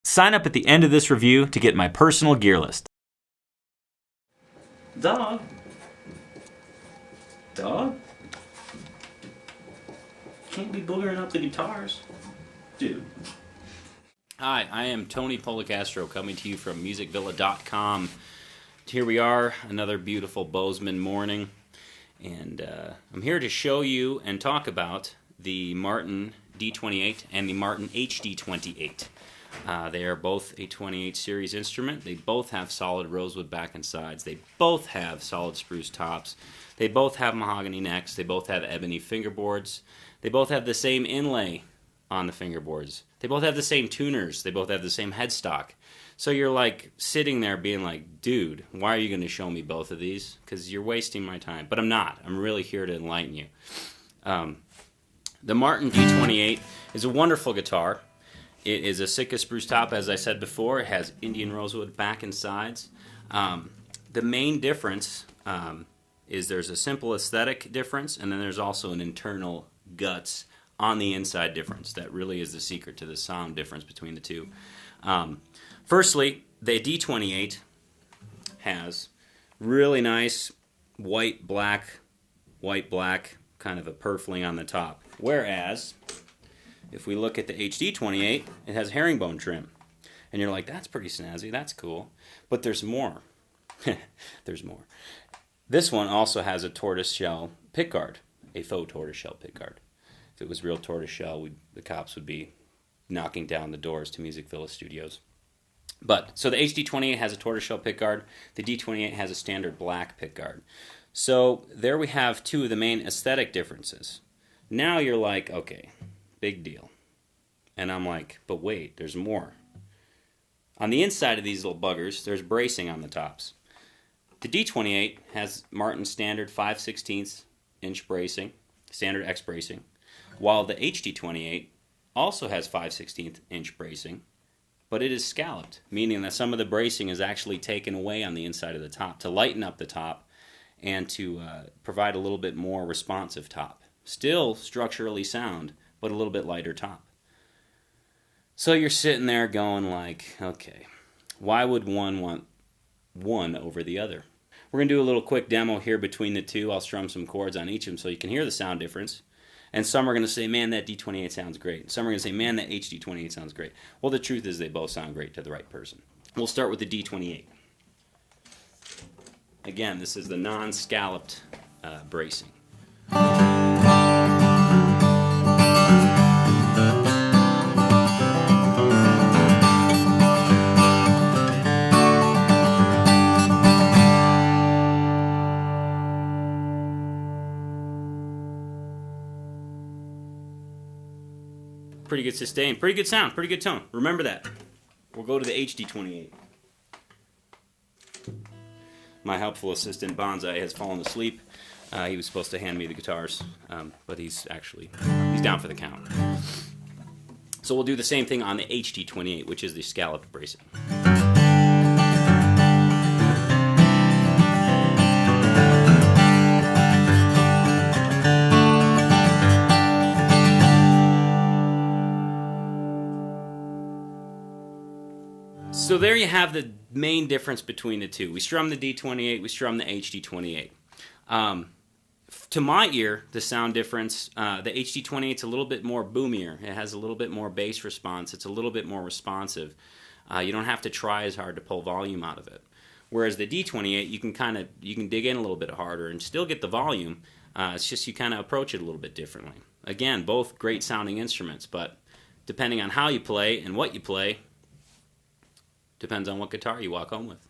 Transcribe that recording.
Sign up at the end of this review to get my personal gear list. Dog? Dog? Can't be boogering up the guitars. Dude. Hi, I am Tony Policastro coming to you from musicvilla.com. Here we are, another beautiful Bozeman morning, and I'm here to show you and talk about the Martin D28 and the Martin HD28. They are both a 28 series instrument. They both have solid rosewood back and sides. They both have solid spruce tops. They both have mahogany necks. They both have ebony fingerboards. They both have the same inlay on the fingerboards. They both have the same tuners. They both have the same headstock. So you're like sitting there being like, dude, why are you going to show me both of these? Because you're wasting my time. But I'm not. I'm really here to enlighten you. The Martin D28 is a wonderful guitar. It is a Sitka spruce top, as I said before. It has Indian rosewood back and sides. The main difference is there's a simple aesthetic difference, and then there's also an internal guts on the inside difference. That really is the secret to the sound difference between the two. Firstly, the D28 has really nice white, black, kind of a purfling on the top. Whereas, if we look at the HD28, it has herringbone trim. And you're like, that's pretty snazzy, that's cool. But there's more. There's more. This one also has a tortoiseshell pickguard, a faux tortoiseshell pickguard. If it was real tortoiseshell, the cops would be knocking down the doors to Music Villa Studios. So the HD28 has a tortoiseshell pickguard. The D28 has a standard black pickguard. So there we have two of the main aesthetic differences. Now you're like, okay, big deal. And I'm like, but wait, there's more. On the inside of these little buggers, there's bracing on the tops. The D28 has Martin standard 5/16 inch bracing, standard X bracing, while the HD28 also has 5/16 inch bracing, but it is scalloped, meaning that some of the bracing is actually taken away on the inside of the top to lighten up the top and to provide a little bit more responsive top. Still structurally sound, but a little bit lighter top. So you're sitting there going like, okay, why would one want one over the other? We're going to do a little quick demo here between the two. I'll strum some chords on each of them so you can hear the sound difference. And some are going to say, man, that D28 sounds great. Some are going to say, man, that HD28 sounds great. Well, the truth is they both sound great to the right person. We'll start with the D28. Again, this is the non-scalloped bracing. Pretty good sustain, pretty good sound, pretty good tone. Remember that. We'll go to the HD28. My helpful assistant Bonsai has fallen asleep. He was supposed to hand me the guitars, but he's down for the count. So we'll do the same thing on the HD28, which is the scalloped bracing. So there you have the main difference between the two. We strum the D28, we strum the HD28. To my ear, the sound difference, the HD28 is a little bit more boomier. It has a little bit more bass response. It's a little bit more responsive. You don't have to try as hard to pull volume out of it. Whereas the D28, you can dig in a little bit harder and still get the volume. It's just you kind of approach it a little bit differently. Again, both great sounding instruments, but depending on how you play and what you play, depends on what guitar you walk home with.